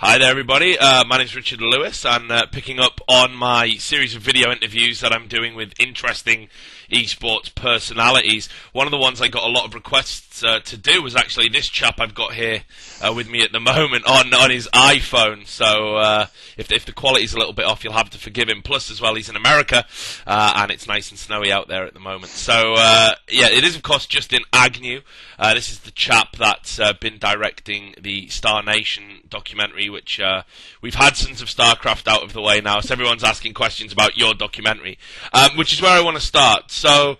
Hi there, everybody. My name's Richard Lewis, and picking up on my series of video interviews that I'm doing with interesting esports personalities. One of the ones I got a lot of requests to do was actually this chap I've got here with me at the moment on his iPhone. So if the quality's a little bit off, you'll have to forgive him. Plus, as well, he's in America, and it's nice and snowy out there at the moment. So yeah, it is of course Justin Agnew. This is the chap that's been directing the Star Nation documentary, which we've had Sons of StarCraft out of the way now, so everyone's asking questions about your documentary, which is where I want to start. So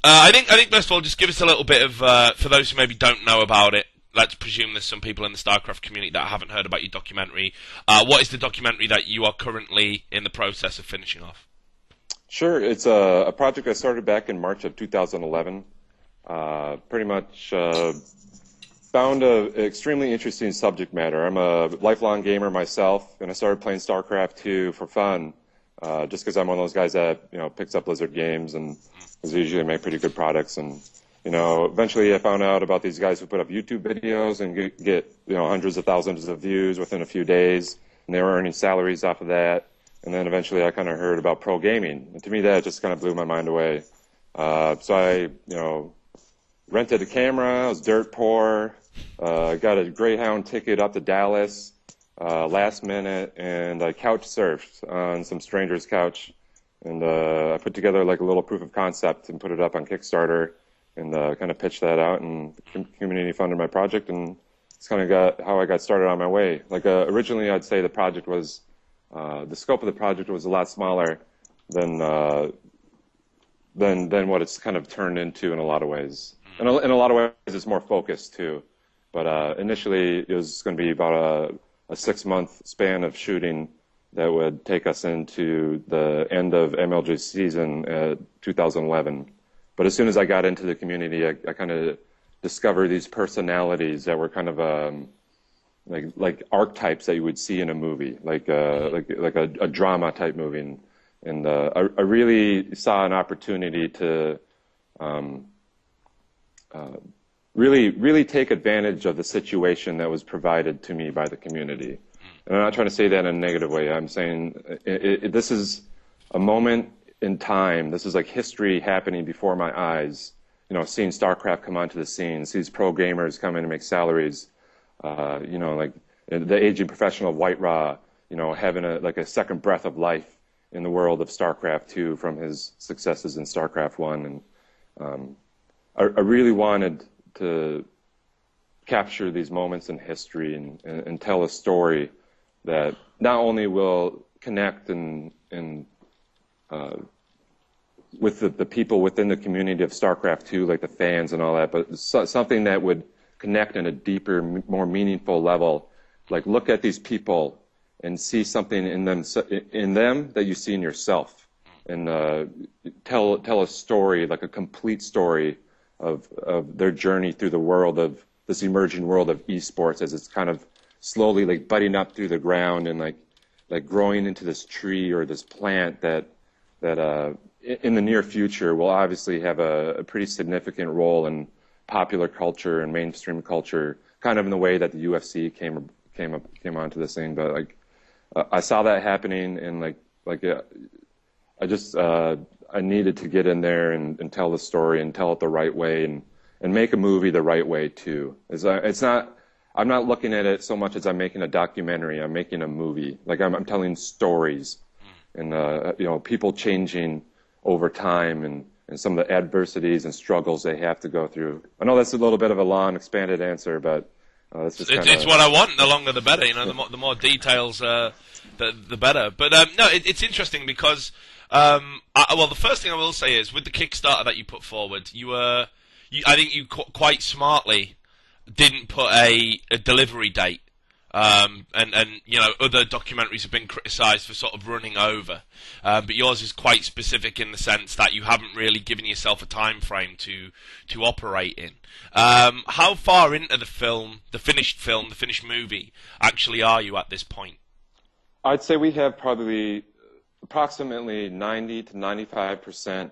I think first of all, just give us a little bit of, for those who maybe don't know about it, let's presume there's some people in the StarCraft community that haven't heard about your documentary. What is the documentary that you are currently in the process of finishing off? Sure, it's a project I started back in March of 2011. Pretty much found an extremely interesting subject matter. I'm a lifelong gamer myself, and I started playing StarCraft 2 for fun, just because I'm one of those guys that picks up Blizzard games and they usually make pretty good products. And eventually I found out about these guys who put up YouTube videos and get hundreds of thousands of views within a few days, and they were earning salaries off of that. And then eventually I kind of heard about pro gaming, and to me that just kind of blew my mind away. So I rented a camera. I was dirt poor. Got a Greyhound ticket up to Dallas last minute, and I couch surfed on some stranger's couch. And I put together like a little proof of concept and put it up on Kickstarter, and kind of pitched that out, and the community funded my project, and it's kind of how I got started on my way. Like originally, I'd say the project was the scope of the project was a lot smaller than what it's kind of turned into in a lot of ways. In a lot of ways, it's more focused too. But initially, it was going to be about a 6-month span of shooting that would take us into the end of MLG season 2011. But as soon as I got into the community, I kind of discovered these personalities that were kind of like archetypes that you would see in a movie, like a drama type movie. And I really saw an opportunity to really take advantage of the situation that was provided to me by the community. And I'm not trying to say that in a negative way. I'm saying this is a moment in time. This is like history happening before my eyes. Seeing StarCraft come onto the scene, seeing pro gamers come in and make salaries. Like the aging professional of White Raw, having a second breath of life in the world of StarCraft 2 from his successes in StarCraft 1. And I really wanted to capture these moments in history and tell a story that not only will connect with the people within the community of StarCraft 2, like the fans and all that, but something that would connect in a deeper, more meaningful level. Like look at these people and see something in them that you see in yourself, and tell a story, like a complete story of their journey through the world of this emerging world of esports, as it's kind of slowly like budding up through the ground and like growing into this tree or this plant that in the near future will obviously have a pretty significant role in popular culture and mainstream culture, kind of in the way that the UFC came onto the scene. But like I saw that happening, and I needed to get in there and tell the story and tell it the right way, and make a movie the right way too. I'm not looking at it so much as I'm making a documentary. I'm making a movie. Like I'm telling stories, and people changing over time, and some of the adversities and struggles they have to go through. I know that's a little bit of a long, expanded answer, but it's what I want. The longer, the better. The more details, the better. But no, it's interesting because the first thing I will say is with the Kickstarter that you put forward, I think you quite smartly didn't put a delivery date. And other documentaries have been criticised for sort of running over, but yours is quite specific in the sense that you haven't really given yourself a time frame to operate in. How far into the finished movie, actually are you at this point? I'd say we have probably approximately 90 to 95%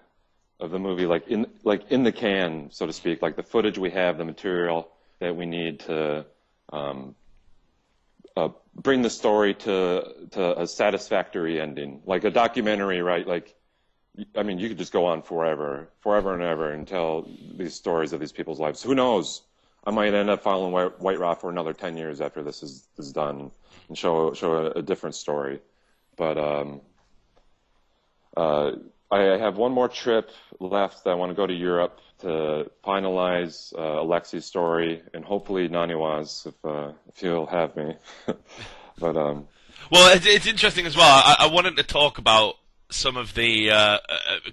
of the movie, like in the can, so to speak, like the footage we have, the material that we need to bring the story to a satisfactory ending, like a documentary, right? Like, I mean, you could just go on forever and ever and tell these stories of these people's lives. Who knows? I might end up following White Rock for another 10 years after this is done and show a different story. But I have one more trip left. I want to go to Europe to finalize Alexi's story and hopefully Naniwa's if he'll have me. But well, it's interesting as well. I wanted to talk about some of the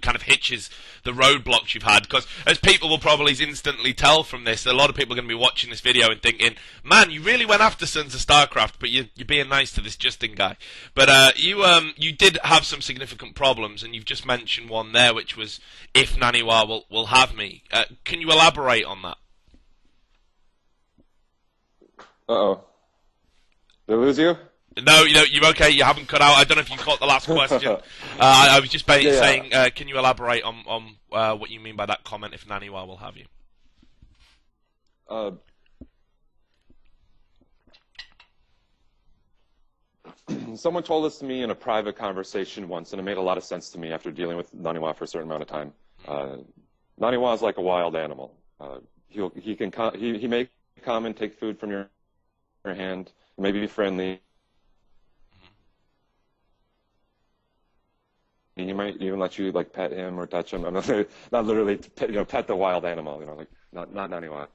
kind of hitches, the roadblocks you've had, because as people will probably instantly tell from this, a lot of people are going to be watching this video and thinking, man, you really went after Sons of StarCraft, but you're being nice to this Justin guy. But you did have some significant problems, and you've just mentioned one there, which was if Naniwa will have me. Can you elaborate on that? Uh-oh. Did I lose you? No, you're okay. You haven't cut out. I don't know if you caught the last question. I was just saying, can you elaborate on what you mean by that comment, if Naniwa will have you? Someone told this to me in a private conversation once, and it made a lot of sense to me after dealing with Naniwa for a certain amount of time. Naniwa is like a wild animal. He may come and take food from your hand, maybe be friendly. He might even let you like pet him or touch him. I'm not literally pet the wild animal. Like not Naniwa.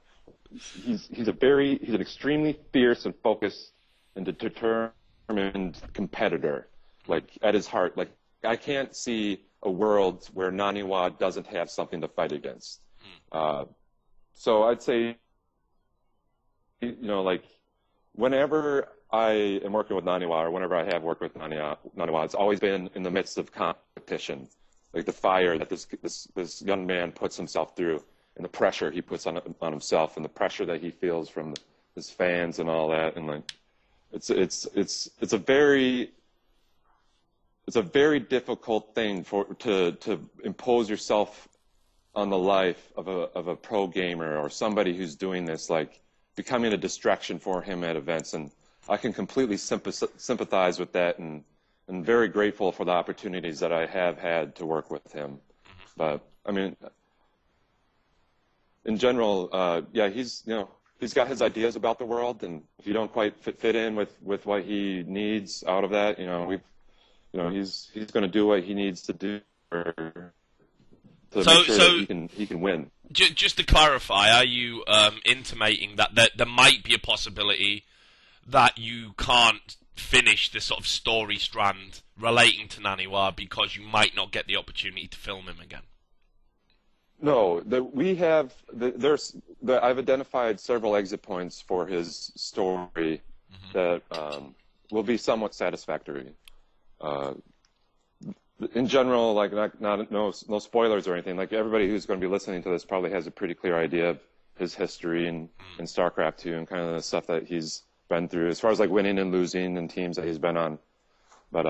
He's an extremely fierce and focused and determined competitor. Like at his heart, like I can't see a world where Naniwa doesn't have something to fight against. So I'd say, like whenever I am working with Naniwa, or whenever I have worked with Naniwa, it's always been in the midst of competition, like the fire that this young man puts himself through, and the pressure he puts on himself, and the pressure that he feels from his fans and all that, and like it's a very difficult thing to impose yourself on the life of a pro gamer or somebody who's doing this, like becoming a distraction for him at events. And I can completely sympathize with that, and very grateful for the opportunities that I have had to work with him. But I mean, in general, he's got his ideas about the world, and if you don't quite fit in with what he needs out of that, he's going to do what he needs to do to make sure that he can win. Just to clarify, are you intimating that there might be a possibility that you can't finish this sort of story strand relating to Naniwa because you might not get the opportunity to film him again? No, I've identified several exit points for his story that will be somewhat satisfactory. In general, like no spoilers or anything. Like everybody who's going to be listening to this probably has a pretty clear idea of his history in StarCraft 2 and kind of the stuff that he's been through, as far as like winning and losing and teams that he's been on. But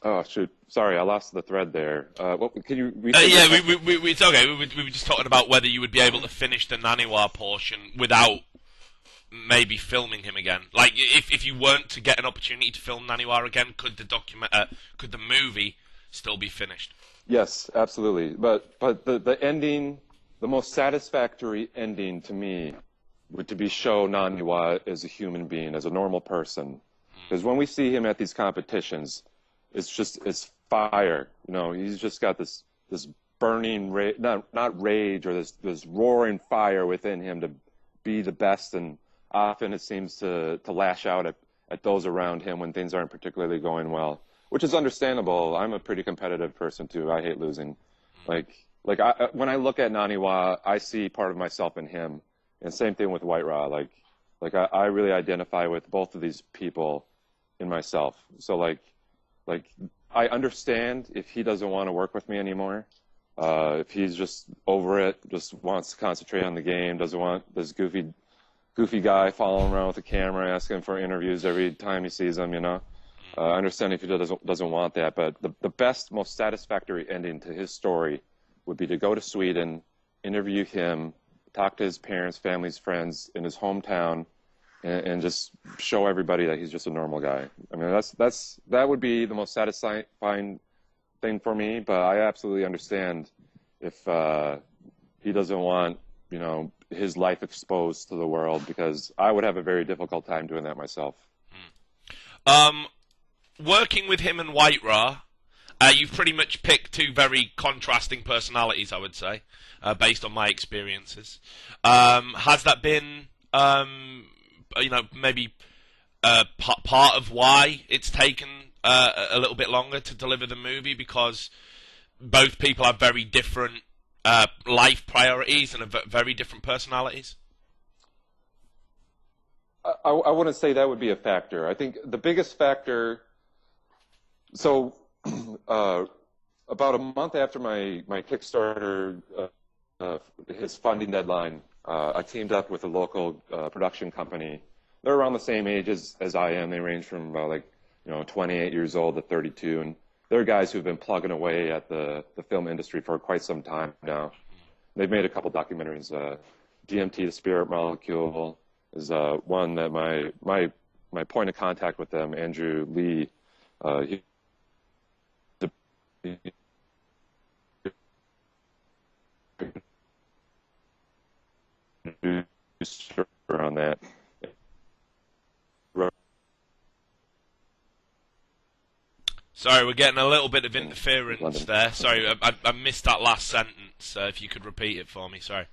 oh shoot, sorry, I lost the thread there. Can you repeat? It's okay. We were just talking about whether you would be able to finish the Naniwa portion without maybe filming him again. Like if you weren't to get an opportunity to film Naniwa again, could the movie still be finished? Yes, absolutely. But the ending, the most satisfactory ending to me would to be show Naniwa as a human being, as a normal person. Because when we see him at these competitions, it's fire. He's just got this burning not rage, or this roaring fire within him to be the best, and often it seems to lash out at those around him when things aren't particularly going well, which is understandable. I'm a pretty competitive person too. I hate losing. When I look at Naniwa, I see part of myself in him. And same thing with White Raw. I really identify with both of these people in myself. So like I understand if he doesn't want to work with me anymore. If he's just over it, just wants to concentrate on the game, doesn't want this goofy guy following around with a camera asking for interviews every time he sees him. I understand if he doesn't want that. But the best, most satisfactory ending to his story would be to go to Sweden, interview him, talk to his parents, families, friends in his hometown, and just show everybody that he's just a normal guy. I mean, that would be the most satisfying thing for me. But I absolutely understand if he doesn't want, his life exposed to the world, because I would have a very difficult time doing that myself. Working with him and White Ra, you've pretty much picked two very contrasting personalities, I would say, based on my experiences. Has that been, maybe part of why it's taken a little bit longer to deliver the movie? Because both people have very different life priorities and very different personalities. I wouldn't say that would be a factor. I think the biggest factor. So, about a month after my Kickstarter, his funding deadline, I teamed up with a local production company. They're around the same age as I am. They range from 28 years old to 32, and they're guys who've been plugging away at the film industry for quite some time now. They've made a couple documentaries. DMT, the Spirit Molecule, is one that my point of contact with them, Andrew Lee, he on that. Sorry, we're getting a little bit of interference there. Sorry, I missed that last sentence. If you could repeat it for me, sorry.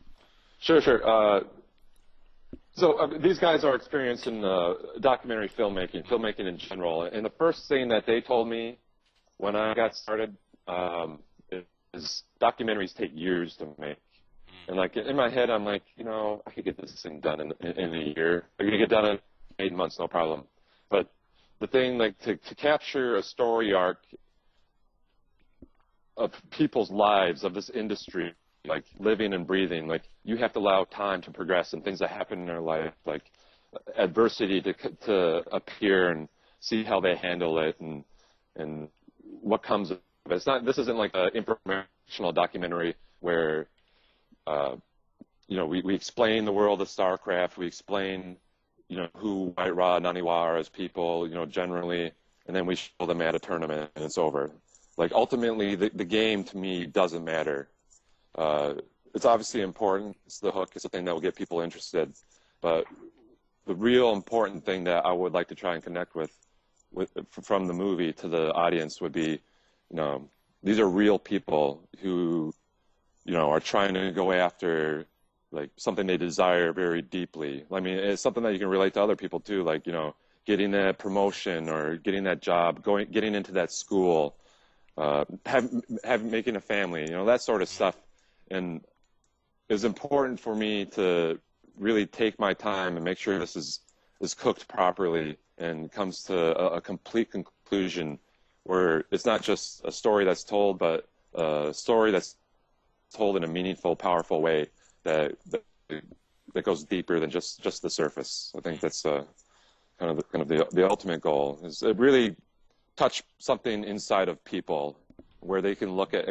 Sure. So these guys are experienced in documentary filmmaking in general. And the first thing that they told me when I got started is documentaries take years to make. And like in my head, I'm like, I could get this thing done in a year. I could get it done in 8 months, no problem. But the thing, like, to capture a story arc of people's lives, of this industry, like living and breathing, like you have to allow time to progress and things that happen in their life, like adversity to appear, and see how they handle it and what comes of it. This isn't like an informational documentary where we explain the world of StarCraft, we explain who White Ra and Naniwa are as people, generally, and then we show them at a tournament and it's over. Like, ultimately, the game to me doesn't matter. It's obviously important. It's the hook. It's the thing that will get people interested. But the real important thing that I would like to try and connect with from the movie to the audience would be, these are real people who, are trying to go after like something they desire very deeply. I mean, it's something that you can relate to other people too, like, getting that promotion or getting that job, getting into that school, making a family, that sort of stuff. And it's important for me to really take my time and make sure this is cooked properly and comes to a complete conclusion where it's not just a story that's told, but a story that's told in a meaningful, powerful way that goes deeper than just the surface. I think that's kind of the ultimate goal, is to really touch something inside of people where they can look at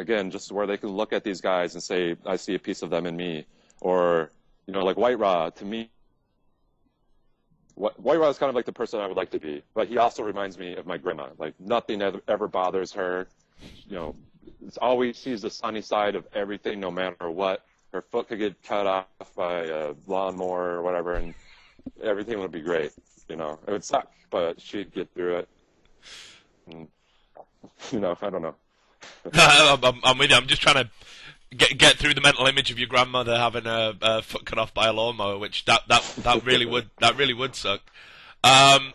these guys and say, I see a piece of them in me. Or, like White Ra, to me, White Ra is kind of like the person I would like to be, but he also reminds me of my grandma. Like, nothing ever bothers her. It's always sees the sunny side of everything, no matter what. Her foot could get cut off by a lawnmower or whatever, and everything would be great. It would suck, but she'd get through it. And, I don't know. I'm with you. I'm just trying to get through the mental image of your grandmother having a foot cut off by a lawnmower, which that really would suck. I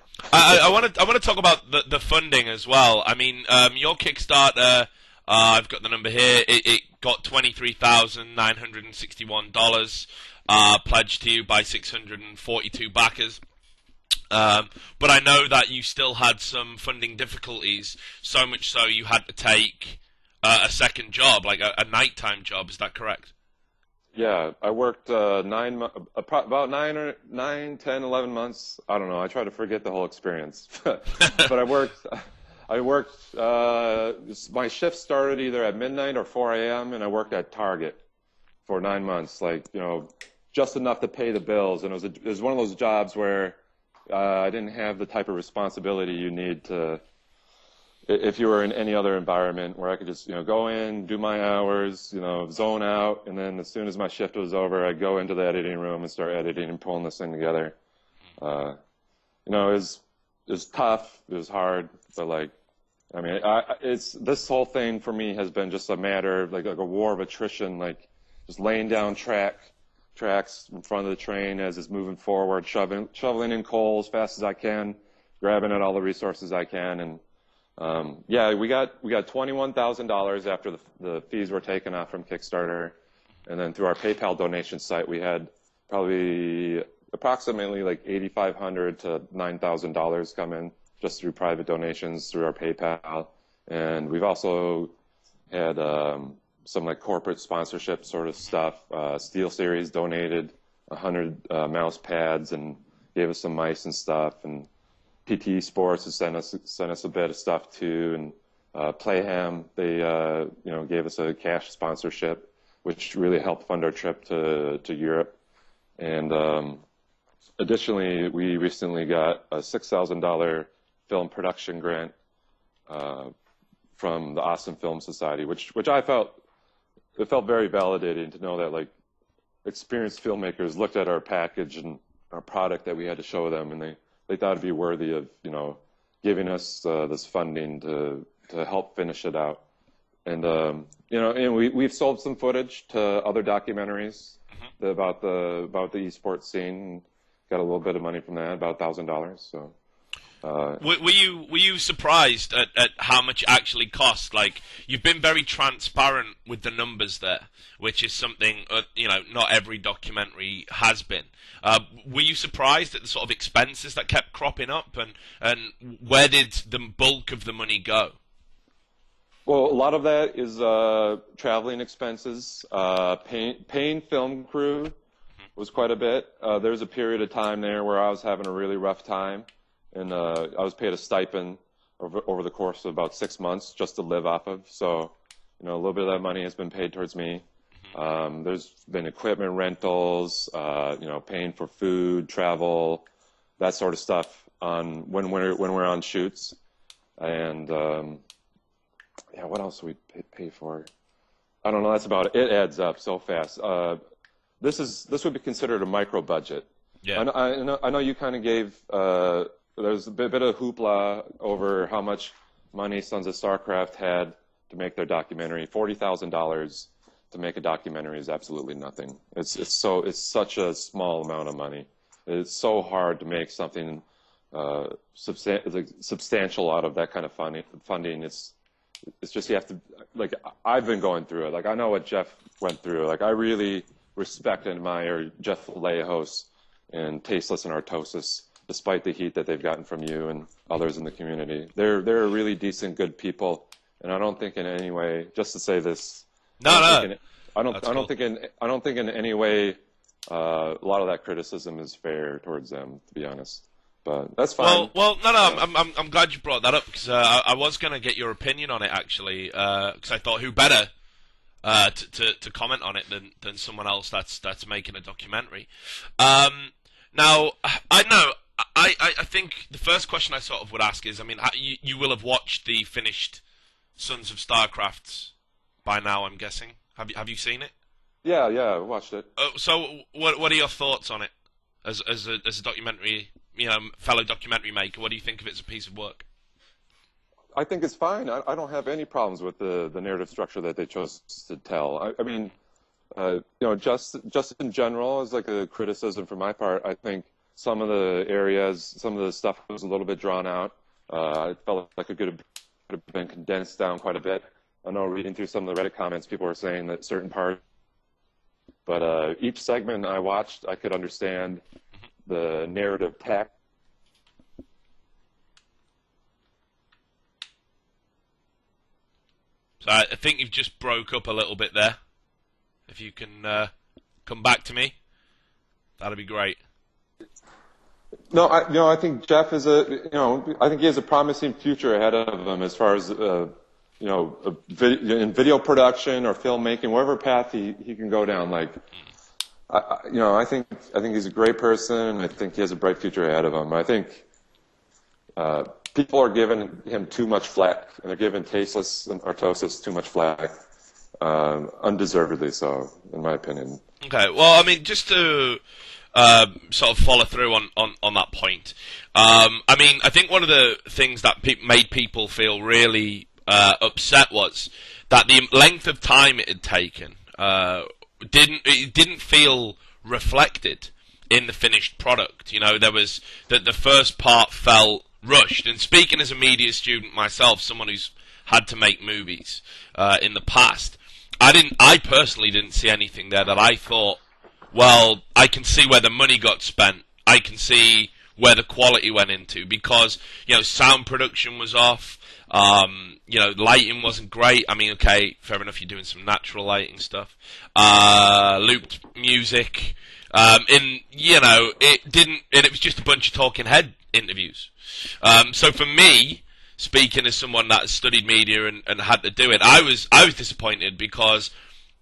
want to talk about the funding as well. I mean, your Kickstarter, I've got the number here. It got $23,961 pledged to you by 642 backers. But I know that you still had some funding difficulties, so much so you had to take a second job, like a nighttime job. Is that correct? Yeah, I worked about 9, 10, 11 months. I don't know. I try to forget the whole experience. But I worked. My shift started either at midnight or 4 a.m. and I worked at Target for 9 months, just enough to pay the bills. And it was one of those jobs where I didn't have the type of responsibility you need to, if you were in any other environment where I could just, go in, do my hours, zone out, and then as soon as my shift was over, I'd go into the editing room and start editing and pulling this thing together. It was tough, it was hard, but this whole thing for me has been just a matter of like a war of attrition, like just laying down tracks in front of the train as it's moving forward, shoveling in coal as fast as I can, grabbing at all the resources I can, and we got $21,000 after the fees were taken off from Kickstarter, and then through our PayPal donation site we had probably approximately like $8,500 to $9,000 come in just through private donations through our PayPal, and we've also had some like corporate sponsorship sort of stuff. SteelSeries donated 100 mouse pads and gave us some mice and stuff, and PTE Sports has sent us a bit of stuff too, and Playham, they gave us a cash sponsorship, which really helped fund our trip to Europe. And additionally, we recently got a $6,000 film production grant from the Austin Film Society, which I felt very validating to know that like experienced filmmakers looked at our package and our product that we had to show them, and they thought it'd be worthy of giving us this funding to help finish it out. And and we've sold some footage to other documentaries about the esports scene. Got a little bit of money from that, about $1,000. So. Were you surprised at how much it actually cost? Like, you've been very transparent with the numbers there, which is something not every documentary has been. Were you surprised at the sort of expenses that kept cropping up, and where did the bulk of the money go? Well, a lot of that is traveling expenses. Paying film crew was quite a bit. There was a period of time there where I was having a really rough time. And I was paid a stipend over the course of about 6 months just to live off of. So, a little bit of that money has been paid towards me. There's been equipment rentals, paying for food, travel, that sort of stuff when we're on shoots. And what else do we pay for? I don't know. That's about it. It adds up so fast. This would be considered a micro budget. Yeah. I know you kind of gave. There's a bit of hoopla over how much money Sons of StarCraft had to make their documentary. $40,000 to make a documentary is absolutely nothing. It's such a small amount of money. It's so hard to make something substantial out of that kind of funding. It's just you have to, like, I've been going through it. Like, I know what Jeff went through. Like, I really respect and admire Jeff Lejos and Tasteless and Artosis, despite the heat that they've gotten from you and others in the community. They're really decent, good people, and I don't think in any way, just to say this, I don't think in any way a lot of that criticism is fair towards them, to be honest. But that's fine. Well, no. I'm glad you brought that up, because I was going to get your opinion on it actually, because I thought who better to comment on it than someone else that's making a documentary. Now I think the first question I sort of would ask is, I mean, you will have watched the finished Sons of StarCraft by now, I'm guessing. Have you seen it? Yeah, I watched it. So what are your thoughts on it as a documentary, fellow documentary maker? What do you think of it as a piece of work? I think it's fine. I don't have any problems with the narrative structure that they chose to tell. I mean, just in general, as like a criticism for my part, I think some of the areas, some of the stuff was a little bit drawn out. I felt like it could have been condensed down quite a bit. I know reading through some of the Reddit comments, people were saying that certain parts, but each segment I watched, I could understand the narrative tack. So I think you've just broke up a little bit there. If you can come back to me, that'd be great. No, I think Jeff is I think he has a promising future ahead of him as far as, in video production or filmmaking, whatever path he can go down. Like, I think he's a great person. I think he has a bright future ahead of him. I think people are giving him too much flack, and they're giving Tasteless and Artosis too much flack, undeservedly so, in my opinion. Okay, well, I mean, just to sort of follow through on that point, I mean, I think one of the things that made people feel really upset was that the length of time it had taken didn't feel reflected in the finished product. You know, there was that the first part felt rushed. And speaking as a media student myself, someone who's had to make movies in the past, I personally didn't see anything there that I thought, well, I can see where the money got spent. I can see where the quality went into, because, you know, sound production was off. You know, lighting wasn't great. I mean, okay, fair enough, you're doing some natural lighting stuff. Looped music. And, you know, it was just a bunch of talking head interviews. So for me, speaking as someone that has studied media and had to do it, I was disappointed, because,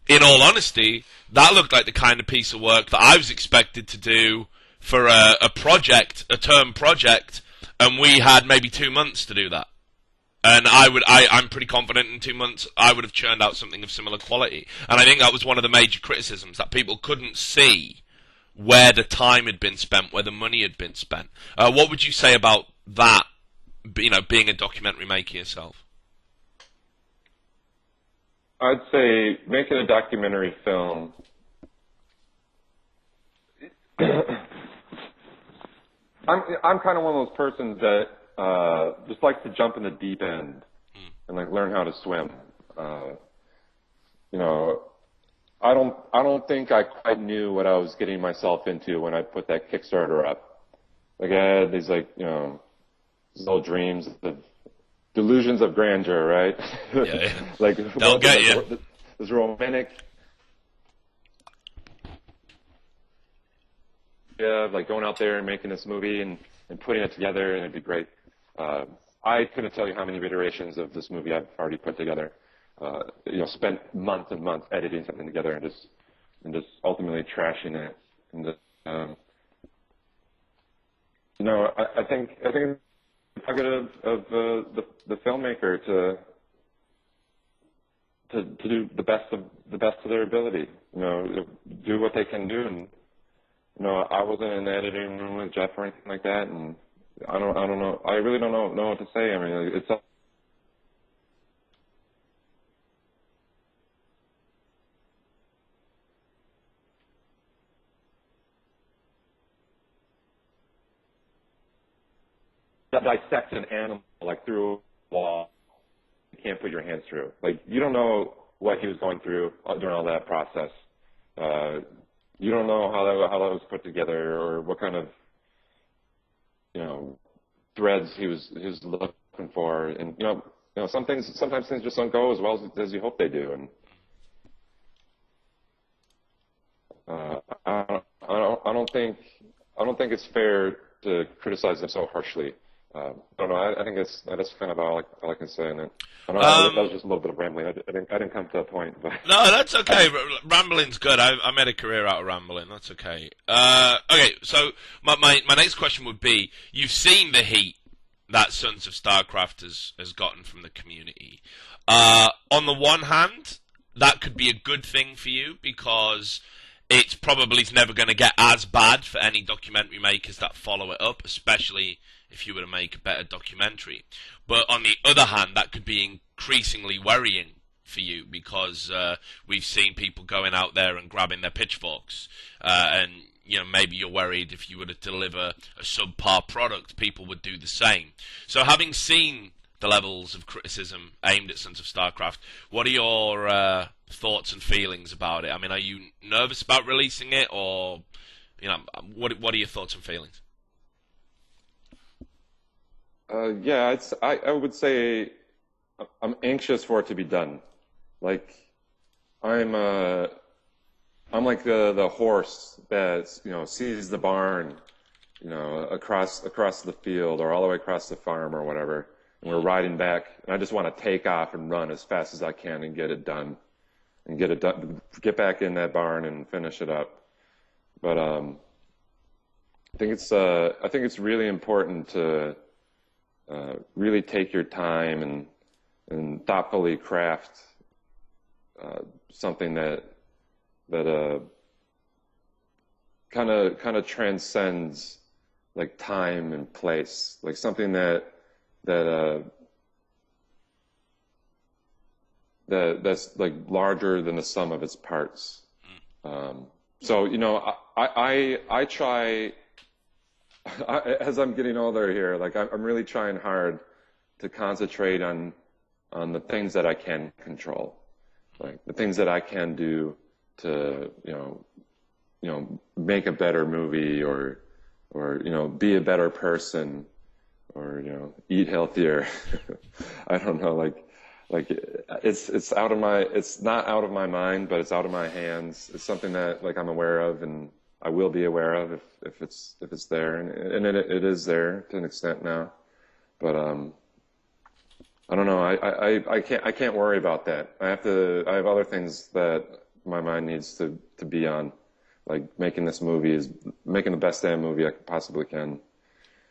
in all honesty, that looked like the kind of piece of work that I was expected to do for a project, a term project, and we had maybe 2 months to do that. And I'm pretty confident in 2 months I would have churned out something of similar quality. And I think that was one of the major criticisms, that people couldn't see where the time had been spent, where the money had been spent. What would you say about that, you know, being a documentary maker yourself? I'd say making a documentary film, I'm kind of one of those persons that just likes to jump in the deep end and like learn how to swim. You know, I don't think I quite knew what I was getting myself into when I put that Kickstarter up. Like, I had these, like, you know, these little dreams, the delusions of grandeur, right? Yeah. Like, They'll get you. This romantic, yeah, like going out there and making this movie and putting it together, and it'd be great. I couldn't tell you how many iterations of this movie I've already put together. You know, spent months and months editing something together and just ultimately trashing it. And just, you know, I think it's prerogative of the filmmaker to do the best of their ability. You know, do what they can do. And you know, I wasn't in the editing room with Jeff or anything like that, and I don't know. I really don't know what to say. I mean, it's dissect an animal like through a wall. You can't put your hands through. Like, you don't know what he was going through during all that process. You don't know how that was put together, or what kind of, you know, threads he was looking for. And you know, sometimes things just don't go as well as you hope they do. And I don't think it's fair to criticize them so harshly. I don't know. I think that's kind of all I can say. And I don't know, that was just a little bit of rambling. I didn't come to a point. But No, that's okay. Rambling's good. I made a career out of rambling. That's okay. Okay, so my next question would be: you've seen the heat that Sons of StarCraft has gotten from the community. On the one hand, that could be a good thing for you, because it's probably never going to get as bad for any documentary makers that follow it up, especially if you were to make a better documentary. But on the other hand, that could be increasingly worrying for you, because we've seen people going out there and grabbing their pitchforks, and you know, maybe you're worried if you were to deliver a subpar product, people would do the same. So having seen the levels of criticism aimed at Sons of StarCraft, what are your thoughts and feelings about it? I mean, are you nervous about releasing it, or, you know, what are your thoughts and feelings? Yeah, I would say I'm anxious for it to be done. Like, I'm like the horse that, you know, sees the barn, you know, across the field or all the way across the farm or whatever, and we're riding back, and I just want to take off and run as fast as I can and get it done, get back in that barn and finish it up. But I think it's really important to really take your time and thoughtfully craft something that kind of transcends like time and place, like something that's like larger than the sum of its parts. So I try as I'm getting older here, like I'm really trying hard to concentrate on the things that I can control, like the things that I can do to make a better movie or be a better person or eat healthier. I don't know, like it's out of it's not out of my mind, but it's out of my hands. It's something that like I'm aware of and I will be aware of if it's there, and it is there to an extent now. But I don't know. I can't worry about that. I have other things that my mind needs to be on, like making the best damn movie I possibly can.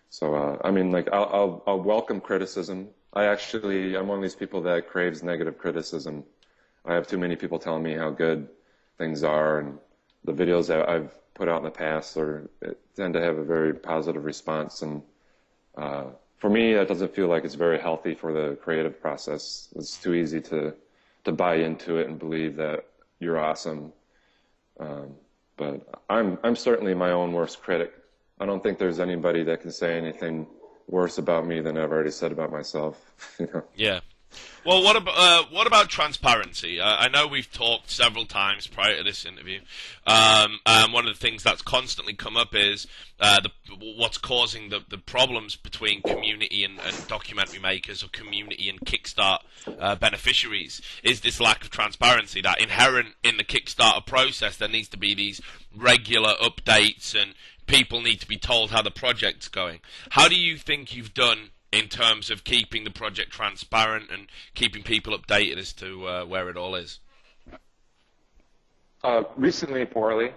So I mean, like I'll welcome criticism. I'm one of these people that craves negative criticism. I have too many people telling me how good things are, and the videos that I've put out in the past tend to have a very positive response. And for me, that doesn't feel like it's very healthy for the creative process. It's too easy to buy into it and believe that you're awesome. But I'm certainly my own worst critic. I don't think there's anybody that can say anything worse about me than I've already said about myself. Yeah. Well, what about transparency? I know we've talked several times prior to this interview. One of the things that's constantly come up is what's causing the problems between community and documentary makers, or community and Kickstart beneficiaries, is this lack of transparency. That inherent in the Kickstarter process, there needs to be these regular updates, and people need to be told how the project's going. How do you think you've done in terms of keeping the project transparent and keeping people updated as to where it all is? Recently, poorly.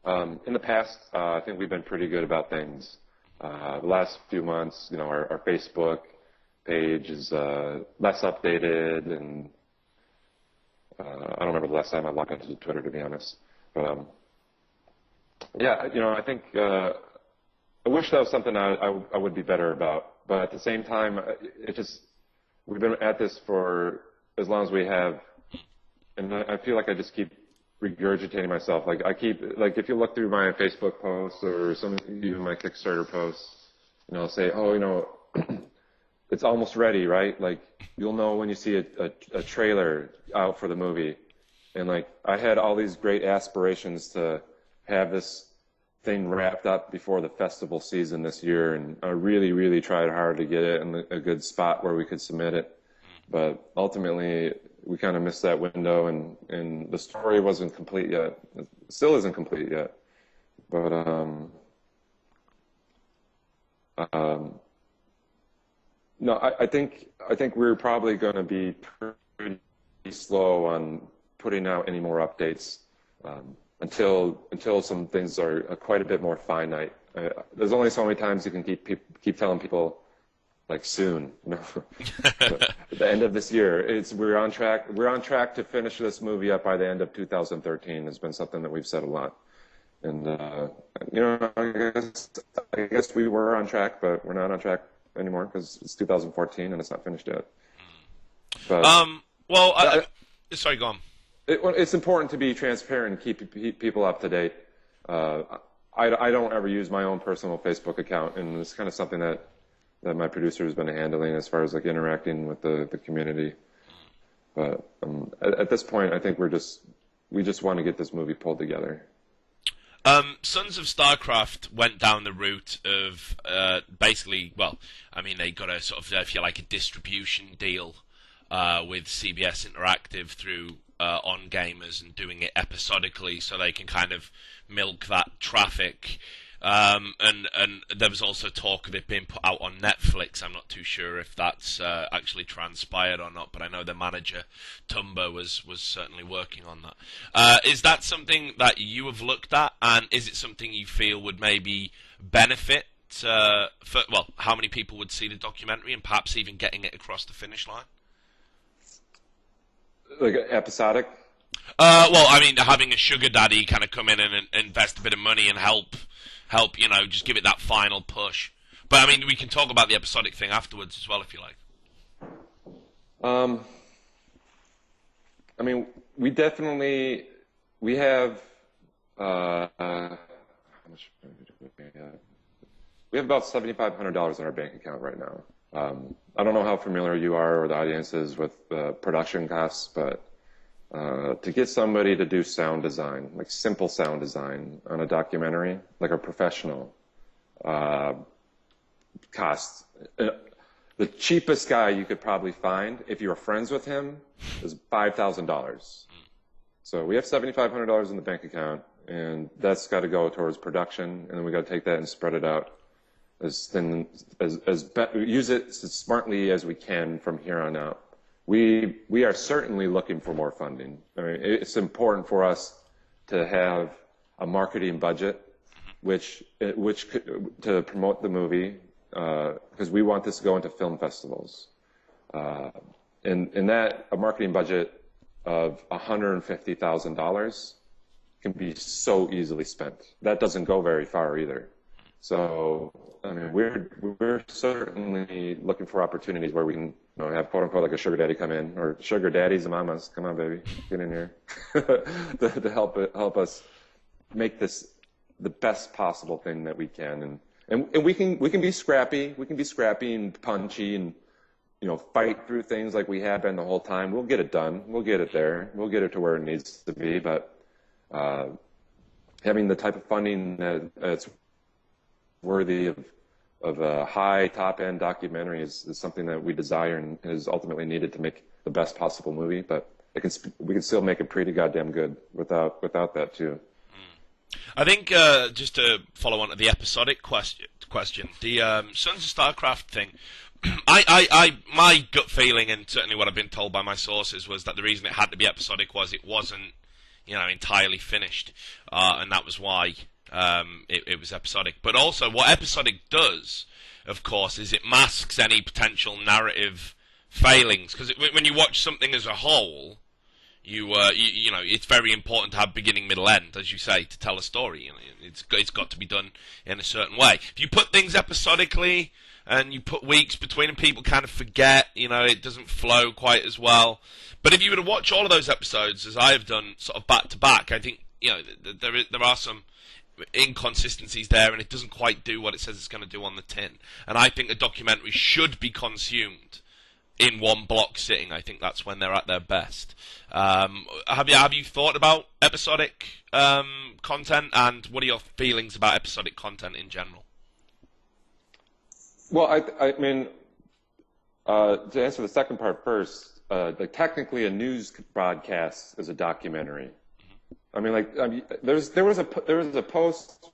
In the past, I think we've been pretty good about things. The last few months, our Facebook page is less updated, and I don't remember the last time I logged into Twitter, to be honest. But yeah, I think I wish that was something I would be better about. But at the same time, we've been at this for as long as we have, and I feel like I just keep regurgitating myself. Like if you look through my Facebook posts or even my Kickstarter posts, say, it's almost ready, right? Like you'll know when you see a trailer out for the movie, and like I had all these great aspirations to have this thing wrapped up before the festival season this year, and I really, really tried hard to get it in a good spot where we could submit it. But ultimately, we kind of missed that window, and the story wasn't complete yet. It still isn't complete yet. But no, I think we're probably going to be pretty slow on putting out any more updates. Until some things are quite a bit more finite. There's only so many times you can keep telling people, like soon, At the end of this year, we're on track. We're on track to finish this movie up by the end of 2013. Has been something that we've said a lot, and I guess we were on track, but we're not on track anymore because it's 2014 and it's not finished yet. But, sorry, go on. It's important to be transparent and keep people up to date. I don't ever use my own personal Facebook account, and it's kind of something that my producer has been handling as far as like interacting with the community. But at this point, I think we just want to get this movie pulled together. Sons of StarCraft went down the route of basically, they got a sort of, if you like, a distribution deal with CBS Interactive through On Gamers, and doing it episodically so they can kind of milk that traffic. And there was also talk of it being put out on Netflix. I'm not too sure if that's actually transpired or not, but I know the manager Tumba was certainly working on that. Is that something that you have looked at, and is it something you feel would maybe benefit? How many people would see the documentary, and perhaps even getting it across the finish line? Like episodic? Well, I mean, having a sugar daddy kind of come in and invest a bit of money and help, just give it that final push. But I mean, we can talk about the episodic thing afterwards as well, if you like. I mean, we have, how much we have about $7,500 in our bank account right now. I don't know how familiar you are or the audience is with production costs, but to get somebody to do sound design, like simple sound design on a documentary, like a professional, costs. The cheapest guy you could probably find, if you were friends with him, is $5,000. So we have $7,500 in the bank account, and that's got to go towards production, and then we got to take that and spread it out use it as smartly as we can from here on out. We are certainly looking for more funding. I mean, it's important for us to have a marketing budget, which to promote the movie, because we want this to go into film festivals. And that a marketing budget of $150,000 can be so easily spent. That doesn't go very far either. So, I mean, we're certainly looking for opportunities where we can, have quote unquote like a sugar daddy come in, or sugar daddies and mamas, come on, baby, get in here, to help us make this the best possible thing that we can, and we can be scrappy, and punchy, and fight through things like we have been the whole time. We'll get it done. We'll get it there. We'll get it to where it needs to be. But having the type of funding that's worthy of a high top-end documentary is something that we desire and is ultimately needed to make the best possible movie. But we can still make it pretty goddamn good without that too. I think just to follow on to the episodic question, the Sons of StarCraft thing. My gut feeling, and certainly what I've been told by my sources, was that the reason it had to be episodic was it wasn't, entirely finished, and that was why. It was episodic. But also, what episodic does, of course, is it masks any potential narrative failings. Because when you watch something as a whole, it's very important to have beginning, middle, end, as you say, to tell a story. It's got to be done in a certain way. If you put things episodically and you put weeks between them, people kind of forget. It doesn't flow quite as well. But if you were to watch all of those episodes, as I have done, sort of back to back, I think there are some inconsistencies there, and it doesn't quite do what it says it's going to do on the tin. And I think a documentary should be consumed in one block sitting. I think that's when they're at their best. Have you thought about episodic content, and what are your feelings about episodic content in general? Well, I mean, to answer the second part first, technically a news broadcast is a documentary. I mean, there was a post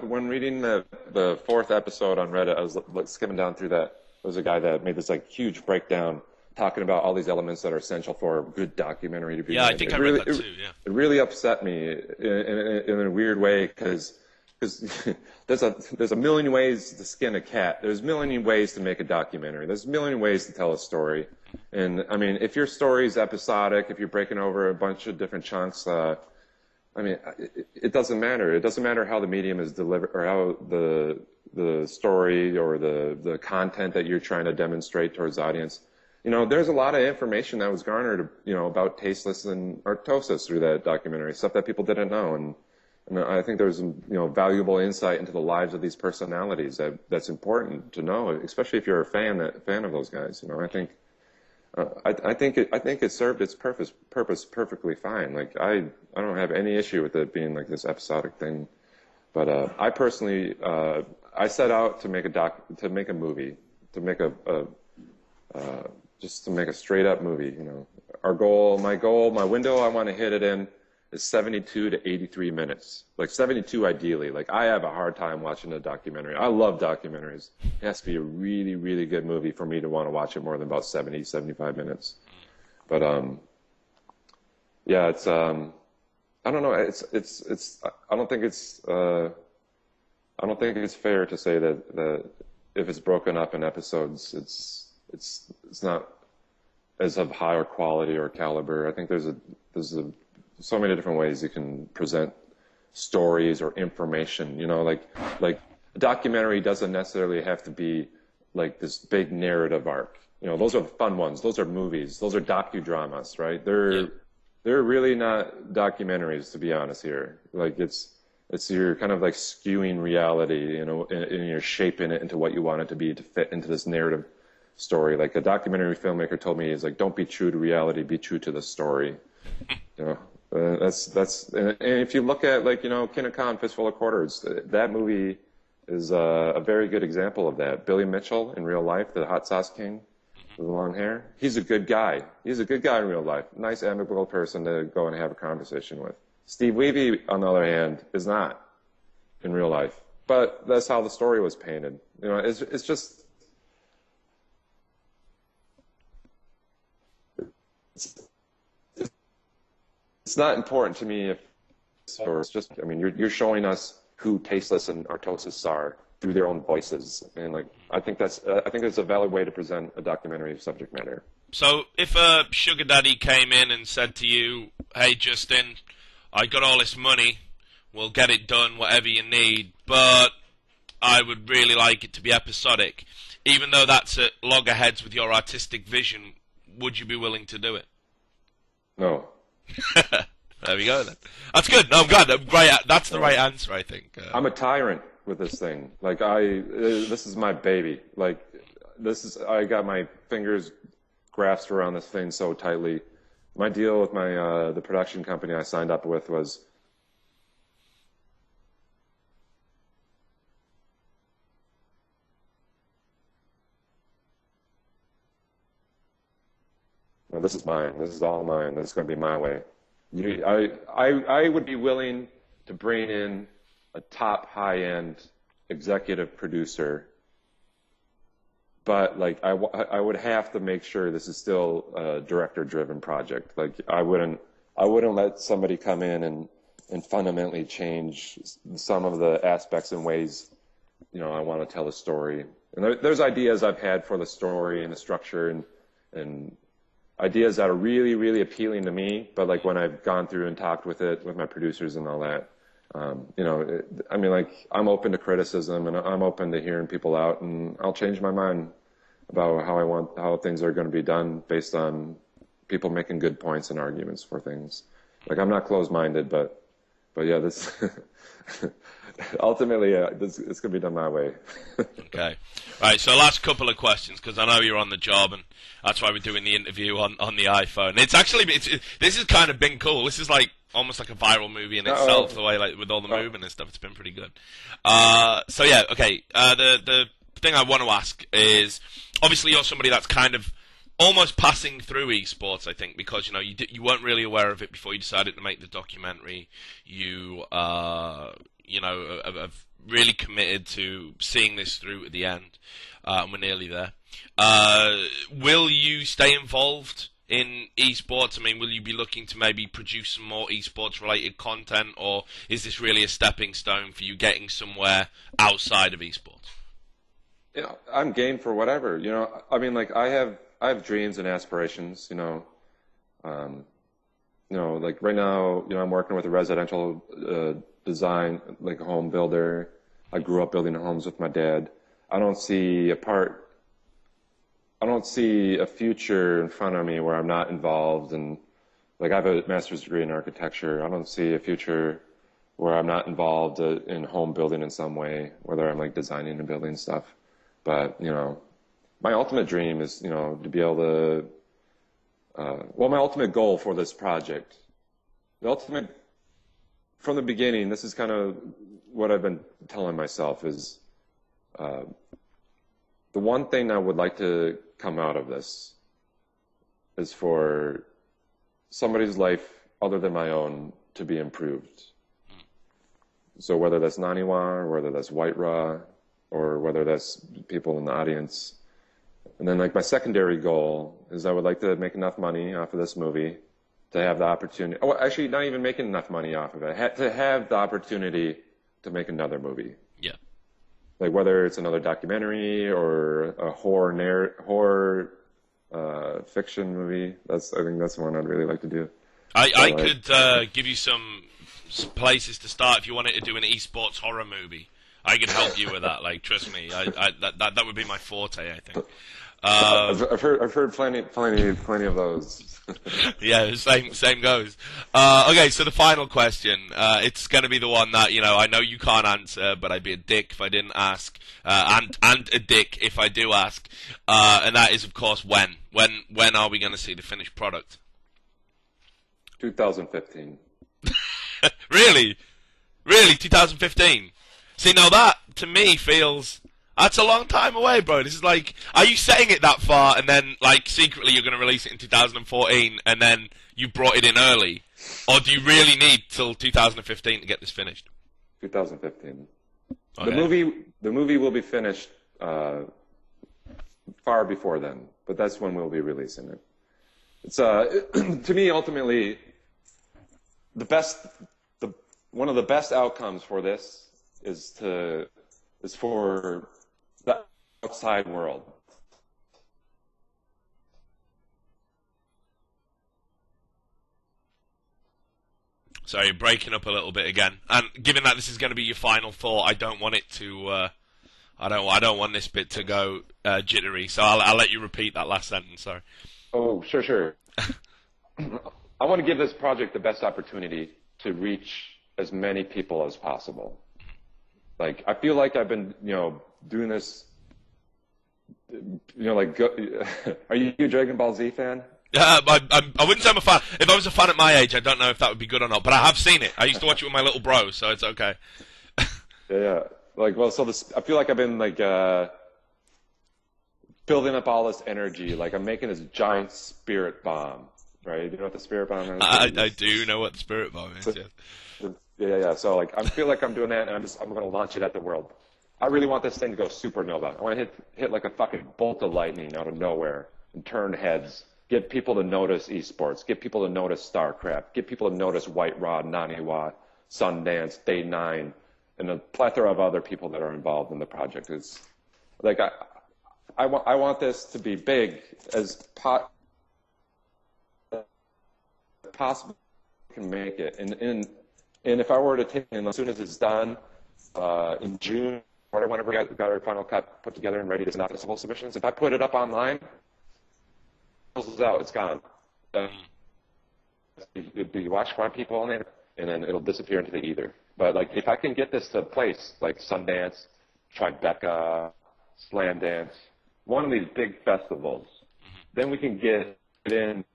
when reading the fourth episode on Reddit. I was skimming down through that. There was a guy that made this huge breakdown talking about all these elements that are essential for a good documentary to be made. I think I read that too. Yeah, it really upset me in a weird way because there's a million ways to skin a cat. There's a million ways to make a documentary. There's a million ways to tell a story. And I mean, if your story is episodic, if you're breaking over a bunch of different chunks. I mean, it doesn't matter. It doesn't matter how the medium is delivered or how the story or the content that you're trying to demonstrate towards the audience. There's a lot of information that was garnered, about tasteless and artosis through that documentary, stuff that people didn't know. And I think there's, valuable insight into the lives of these personalities that's important to know, especially if you're a fan of those guys. I think it served its purpose perfectly fine. Like I don't have any issue with it being like this episodic thing, but I personally I set out to make a movie, to make just to make a straight up movie. My window I want to hit it in is 72 to 83 minutes. Like 72 ideally. Like I have a hard time watching a documentary. I love documentaries. It has to be a really, really good movie for me to want to watch it more than about 70, 75 minutes. But yeah, it's I don't know. It's I don't think it's fair to say that if it's broken up in episodes, it's not as of higher quality or caliber. I think there's so many different ways you can present stories or information. You know, like a documentary doesn't necessarily have to be like this big narrative arc. You know, those are the fun ones. Those are movies. Those are docudramas, right? They're really not documentaries, to be honest here. Like it's you're kind of like skewing reality, you know, and you're shaping it into what you want it to be to fit into this narrative story. Like a documentary filmmaker told me, is like, don't be true to reality, be true to the story. You know, and if you look at like, you know, Kinakan, Fistful of Quarters, that movie is a very good example of that. Billy Mitchell in real life, the hot sauce king with the long hair, he's a good guy. He's a good guy in real life. Nice, amicable person to go and have a conversation with. Steve Levy, on the other hand, is not in real life. But that's how the story was painted. You know, it's just it's not important to me if or it's just. I mean, you're showing us who Tasteless and Artosis are through their own voices, and like I think it's a valid way to present a documentary subject matter. So if a sugar daddy came in and said to you, "Hey, Justin, I got all this money, we'll get it done, whatever you need, but I would really like it to be episodic," even though that's at loggerheads with your artistic vision, would you be willing to do it? No. There we go then. That's good. No, I'm glad. That's the right answer, I think. I'm a tyrant with this thing. Like this is my baby. Like I got my fingers grasped around this thing so tightly. My deal with the production company I signed up with was no, this is mine. This is all mine. This is going to be my way. I would be willing to bring in a top high-end executive producer, but like I would have to make sure this is still a director-driven project. Like I wouldn't let somebody come in and fundamentally change some of the aspects and ways, you know, I want to tell a story. And there's ideas I've had for the story and the structure and ideas that are really, really appealing to me, but like when I've gone through and talked with my producers and all that, you know, I mean, like I'm open to criticism and I'm open to hearing people out, and I'll change my mind about how things are going to be done based on people making good points and arguments for things. Like I'm not closed-minded, but yeah, this ultimately it's going to be done my way. Okay. Right, so last couple of questions, because I know you're on the job, and that's why we're doing the interview on the iPhone. This has kind of been cool. This is like almost like a viral movie in itself, the way like with all the movement and stuff. It's been pretty good. So yeah, okay. The thing I want to ask is, obviously you're somebody that's kind of almost passing through esports, I think, because you know you weren't really aware of it before you decided to make the documentary. You have really committed to seeing this through at the end, and we're nearly there. Will you stay involved in esports? I mean, will you be looking to maybe produce some more esports related content, or is this really a stepping stone for you getting somewhere outside of esports? You know, I'm game for whatever. You know, I mean, like I have dreams and aspirations. You know, like right now, you know, I'm working with a residential design, like a home builder. I grew up building homes with my dad. I don't see a future in front of me where I'm not involved. And like I have a master's degree in architecture. I don't see a future where I'm not involved in home building in some way, whether I'm like designing and building stuff. But, you know, my ultimate dream is, you know, to be able to, my ultimate goal for this project, from the beginning, this is kind of what I've been telling myself is, the one thing I would like to come out of this is for somebody's life other than my own to be improved. So whether that's Naniwa, or whether that's White Raw, or whether that's people in the audience. And then like my secondary goal is I would like to make enough money off of this movie to have the opportunity, oh, actually not even making enough money off of it, to have the opportunity to make another movie. Yeah. Like whether it's another documentary or a horror fiction movie. I think that's the one I'd really like to do. I could give you some places to start if you wanted to do an esports horror movie. I could help you with that. Like, trust me, that would be my forte, I think. I've heard plenty of those. Yeah, same goes. Okay, so the final question. It's going to be the one that I know you can't answer, but I'd be a dick if I didn't ask, and a dick if I do ask. And that is, of course, when. When are we going to see the finished product? 2015. Really, 2015. See, now that to me feels. That's a long time away, bro. This is like, are you setting it that far and then, like, secretly you're going to release it in 2014 and then you brought it in early? Or do you really need till 2015 to get this finished? 2015. Okay. The movie will be finished far before then, but that's when we'll be releasing it. It's to me, ultimately, one of the best outcomes for this is for the outside world. Sorry, you're breaking up a little bit again. And given that this is going to be your final thought, I don't want it to. I don't want this bit to go jittery. So I'll let you repeat that last sentence. Sorry. Oh, sure. I want to give this project the best opportunity to reach as many people as possible. Like, I feel like I've been, doing this, are you a Dragon Ball Z fan? I wouldn't say I'm a fan. If I was a fan at my age, I don't know if that would be good or not, but I have seen it. I used to watch it with my little bro, so it's okay. Yeah. Like, well, I feel like I've been, building up all this energy. Like, I'm making this giant spirit bomb, right? You know what the spirit bomb is? I do know what the spirit bomb is, yes. Yeah. So, I feel like I'm doing that, and I'm going to launch it at the world. I really want this thing to go supernova. I want to hit like a fucking bolt of lightning out of nowhere and turn heads. Get people to notice esports. Get people to notice StarCraft. Get people to notice White Rod, Naniwa, Sundance, Day 9, and a plethora of other people that are involved in the project. It's like I want this to be big as possible. Can make it, and if I were to take it, as soon as it's done in June, or whenever we got our final cut put together and ready to send out to civil submissions, if I put it up online, it's out, it's gone. It'd be watched by people on it, and then it'll disappear into the ether. But if I can get this to a place like Sundance, Tribeca, Slam Dance, one of these big festivals, then we can get it in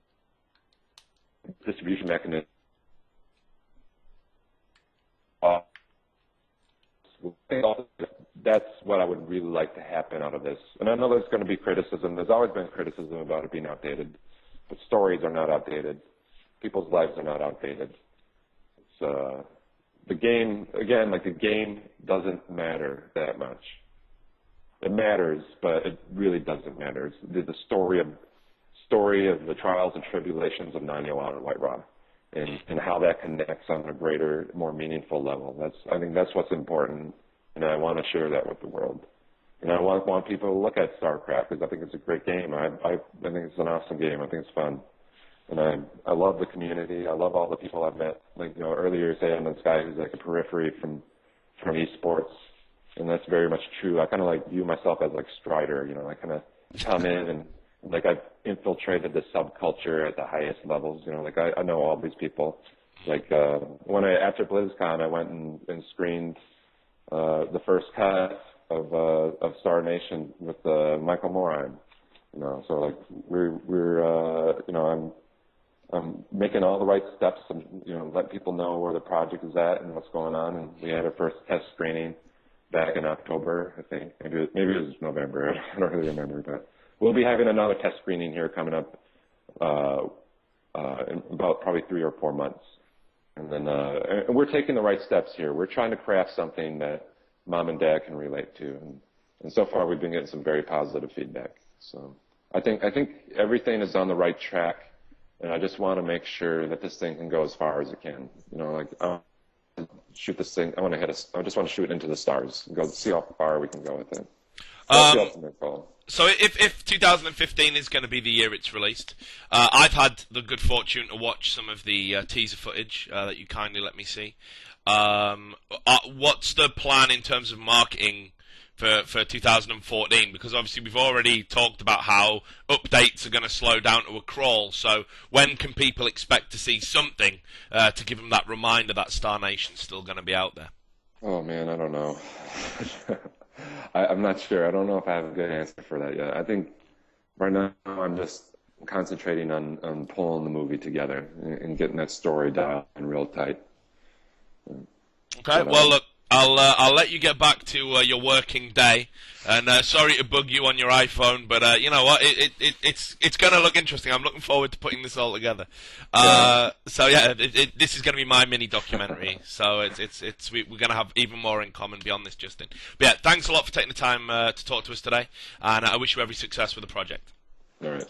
distribution mechanism. That's what I would really like to happen out of this. And I know there's going to be criticism. There's always been criticism about it being outdated. But stories are not outdated. People's lives are not outdated. It's, the game, again, the game doesn't matter that much. It matters, but it really doesn't matter. It's the story of the trials and tribulations of Naniwa and White Rod. And how that connects on a greater, more meaningful level. I think that's what's important, and I want to share that with the world. And I want people to look at StarCraft because I think it's a great game. I think it's an awesome game. I think it's fun, and I love the community. I love all the people I've met. Earlier saying this guy who's like a periphery from esports, and that's very much true. I kind of view myself as Strider. I kind of come in and I've infiltrated the subculture at the highest levels. I know all these people. After BlizzCon, I went and screened the first cut of Star Nation with Michael Moran. I'm making all the right steps and let people know where the project is at and what's going on. And we had our first test screening back in October, I think. Maybe it was November. I don't really remember, but. We'll be having another test screening here coming up in about probably 3 or 4 months. And then and we're taking the right steps here. We're trying to craft something that mom and dad can relate to, and so far we've been getting some very positive feedback. So I think everything is on the right track, and I just want to make sure that this thing can go as far as it can. You know, like I want to shoot this thing. I just want to shoot it into the stars. And go see how far we can go with it. That's the ultimate goal. So if 2015 is going to be the year it's released, I've had the good fortune to watch some of the teaser footage that you kindly let me see. What's the plan in terms of marketing for 2014? Because obviously we've already talked about how updates are going to slow down to a crawl. So when can people expect to see something to give them that reminder that Star Nation's still going to be out there? Oh man, I don't know. I'm not sure. I don't know if I have a good answer for that yet. I think right now I'm just concentrating on pulling the movie together and getting that story down real tight. Okay, well, look, I'll let you get back to your working day, and sorry to bug you on your iPhone, but you know what, it's going to look interesting. I'm looking forward to putting this all together. So yeah, this is going to be my mini documentary. So we're going to have even more in common beyond this, Justin. But yeah, thanks a lot for taking the time to talk to us today, and I wish you every success with the project. All right.